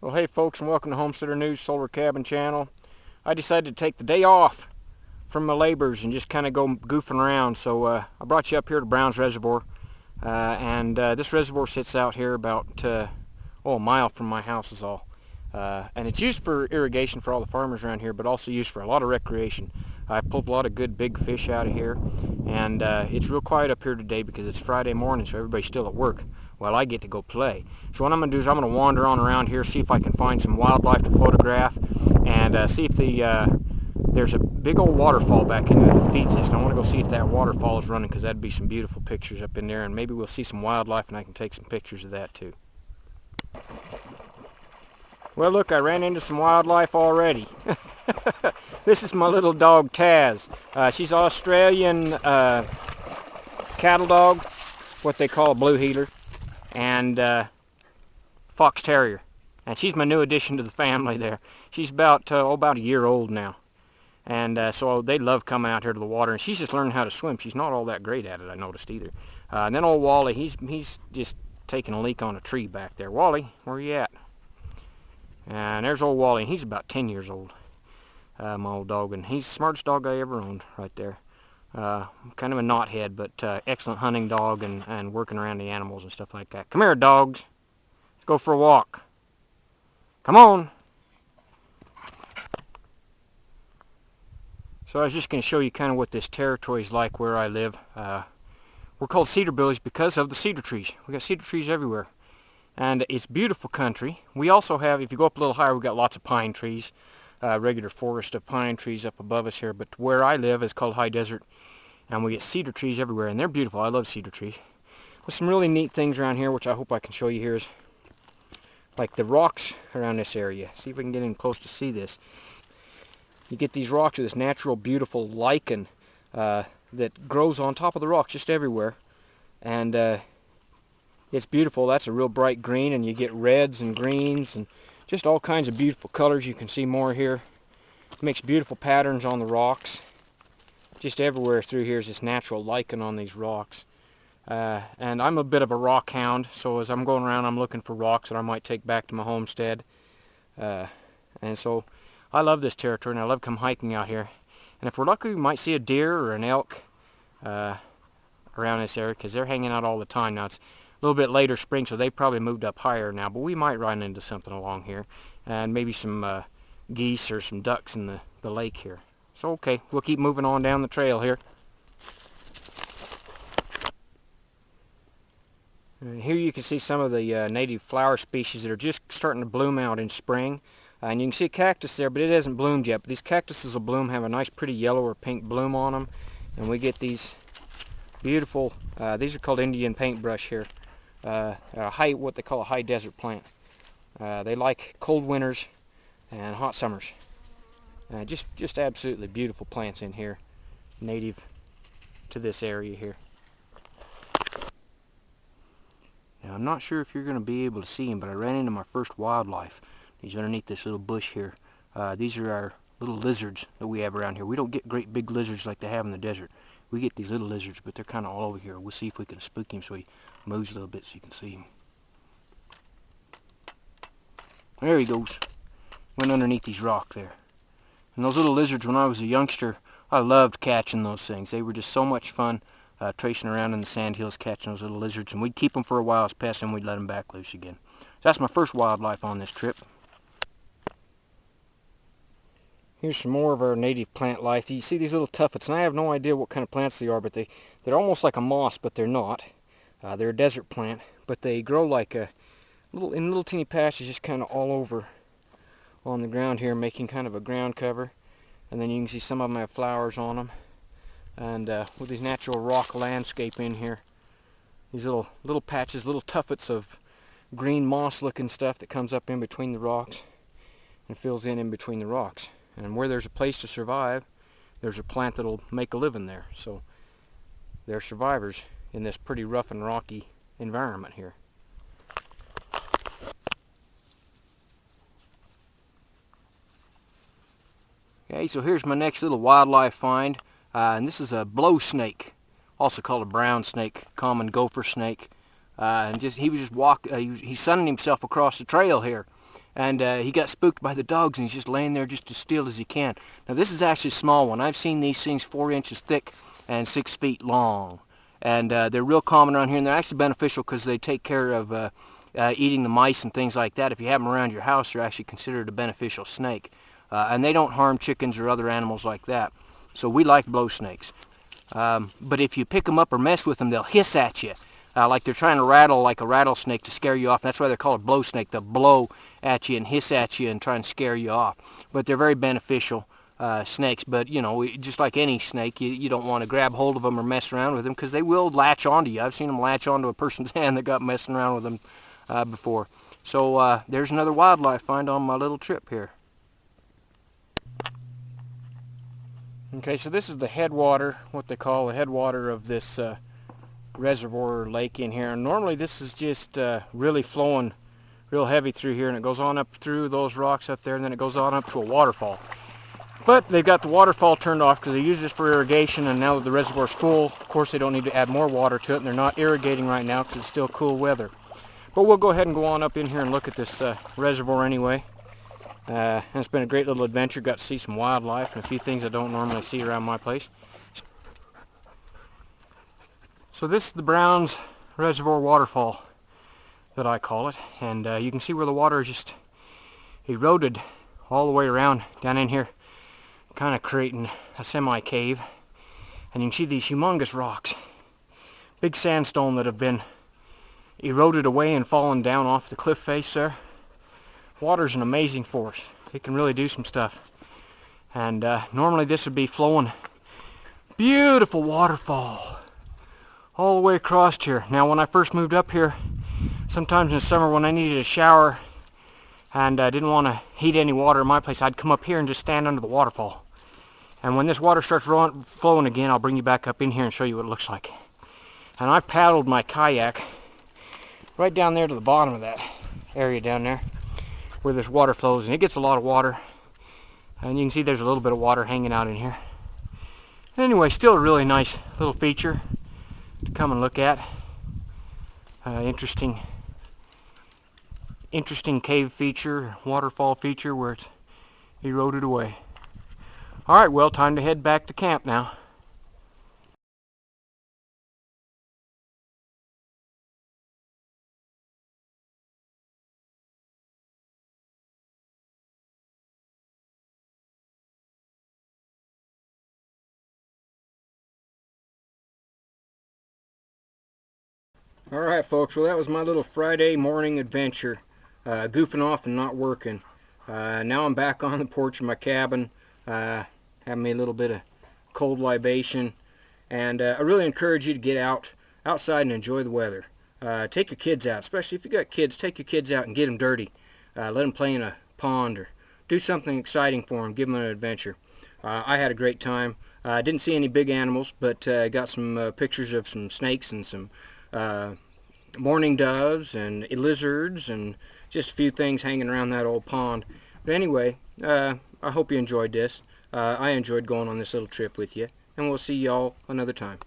Well, hey folks, and welcome to Homesteader News Solar Cabin channel. I decided to take the day off from my labors and just kind of go goofing around. So I brought you up here to Brown's Reservoir, and this reservoir sits out here about a mile from my house is all. And it's used for irrigation for all the farmers around here, but also used for a lot of recreation. I've pulled a lot of good big fish out of here, and it's real quiet up here today because it's Friday morning, so everybody's still at work while I get to go play. So what I'm going to do is I'm going to wander on around here, see if I can find some wildlife to photograph, and see if there's a big old waterfall back in there that feeds this. And I want to go see if that waterfall is running, because that'd be some beautiful pictures up in there, and maybe we'll see some wildlife and I can take some pictures of that too. Well, look, I ran into some wildlife already. This is my little dog Taz. She's an Australian cattle dog, what they call a blue heeler, and fox terrier. And she's my new addition to the family there. She's about a year old now. And so they love coming out here to the water. And she's just learning how to swim. She's not all that great at it, I noticed either. And then old Wally, he's just taking a leak on a tree back there. Wally, where you at? And there's old Wally, and he's about 10 years old, my old dog, and he's the smartest dog I ever owned right there. Kind of a knothead, but excellent hunting dog and working around the animals and stuff like that. Come here, dogs. Let's go for a walk. Come on. So I was just going to show you kind of what this territory is like where I live. We're called Cedar Billies because of the cedar trees. We got cedar trees everywhere. And it's beautiful country. We also have, if you go up a little higher, we've got lots of pine trees, regular forest of pine trees up above us here. But where I live is called high desert, and we get cedar trees everywhere, and they're beautiful. I love cedar trees. With some really neat things around here, which I hope I can show you here, is like the rocks around this area. See if we can get in close to see this. You get these rocks with this natural, beautiful lichen that grows on top of the rocks just everywhere, and it's beautiful. That's a real bright green, and you get reds and greens and just all kinds of beautiful colors. You can see more here. It makes beautiful patterns on the rocks. Just everywhere through here is this natural lichen on these rocks. And I'm a bit of a rock hound, so as I'm going around, I'm looking for rocks that I might take back to my homestead. And so I love this territory, and I love come hiking out here. And if we're lucky, we might see a deer or an elk around this area, because they're hanging out all the time. Now, it's a little bit later spring, so they probably moved up higher now, but we might run into something along here, and maybe some geese or some ducks in the lake here. So okay, we'll keep moving on down the trail here. Here you can see some of the native flower species that are just starting to bloom out in spring. And you can see a cactus there, but it hasn't bloomed yet. But these cactuses will bloom, have a nice pretty yellow or pink bloom on them, and we get these beautiful, these are called Indian paintbrush here. What they call a high desert plant. They like cold winters and hot summers. Just absolutely beautiful plants in here, native to this area here. Now, I'm not sure if you're going to be able to see them, but I ran into my first wildlife. He's underneath this little bush here. These are our little lizards that we have around here. We don't get great big lizards like they have in the desert. We get these little lizards, but they're kind of all over here. We'll see if we can spook him so he moves a little bit so you can see him. There he goes. Went underneath these rocks there. And those little lizards, when I was a youngster, I loved catching those things. They were just so much fun tracing around in the sand hills catching those little lizards. And we'd keep them for a while as pests, and we'd let them back loose again. So that's my first wildlife on this trip. Here's some more of our native plant life. You see these little tuffets, and I have no idea what kind of plants they are, but they're almost like a moss, but they're not. They're a desert plant, but they grow like in little teeny patches just kind of all over on the ground here, making kind of a ground cover. And then you can see some of them have flowers on them. And with these natural rock landscape in here, these little patches, little tuffets of green moss-looking stuff that comes up in between the rocks and fills in between the rocks. And where there's a place to survive, there's a plant that'll make a living there. So they're survivors in this pretty rough and rocky environment here. Okay, so here's my next little wildlife find. And this is a blow snake, also called a brown snake, common gopher snake. And he was just he's sunning himself across the trail here. and he got spooked by the dogs, and he's just laying there just as still as he can. Now this is actually a small one. I've seen these things 4 inches thick and 6 feet long, and they're real common around here, and they're actually beneficial because they take care of eating the mice and things like that. If you have them around your house, they're actually considered a beneficial snake, and they don't harm chickens or other animals like that. So we like blow snakes. But if you pick them up or mess with them, they'll hiss at you. Like they're trying to rattle like a rattlesnake to scare you off. That's why they're called a blow snake. They'll blow at you and hiss at you and try and scare you off. But they're very beneficial snakes. But, you know, just like any snake, you don't want to grab hold of them or mess around with them because they will latch onto you. I've seen them latch onto a person's hand that got messing around with them before. So there's another wildlife find on my little trip here. Okay, so this is the headwater, what they call the headwater of this reservoir or lake in here. And normally this is just really flowing real heavy through here, and it goes on up through those rocks up there, and then it goes on up to a waterfall. But they've got the waterfall turned off because they use this for irrigation, and now that the reservoir's full, of course they don't need to add more water to it, and they're not irrigating right now because it's still cool weather. But we'll go ahead and go on up in here and look at this reservoir anyway. And it's been a great little adventure. Got to see some wildlife and a few things I don't normally see around my place. So this is the Browns Reservoir waterfall that I call it, and you can see where the water is just eroded all the way around down in here, kind of creating a semi-cave. And you can see these humongous rocks, big sandstone that have been eroded away and fallen down off the cliff face there. Water's an amazing force. It can really do some stuff. And normally this would be flowing. Beautiful waterfall all the way across here. Now when I first moved up here, sometimes in the summer when I needed a shower and I didn't want to heat any water in my place, I'd come up here and just stand under the waterfall. And when this water starts flowing again, I'll bring you back up in here and show you what it looks like. And I've paddled my kayak right down there to the bottom of that area down there where this water flows, and it gets a lot of water, and you can see there's a little bit of water hanging out in here. Anyway, still a really nice little feature to come and look at. Interesting cave feature, waterfall feature where it's eroded away. Alright, well, time to head back to camp now. Alright folks, well that was my little Friday morning adventure, goofing off and not working. Now I'm back on the porch of my cabin, having me a little bit of cold libation, and I really encourage you to get outside and enjoy the weather. Take your kids out, especially if you got kids. Take your kids out and get them dirty. Let them play in a pond or do something exciting for them. Give them an adventure. I had a great time. I didn't see any big animals, but got some pictures of some snakes and some mourning doves and lizards and just a few things hanging around that old pond. But anyway, I hope you enjoyed this. I enjoyed going on this little trip with you, and we'll see y'all another time.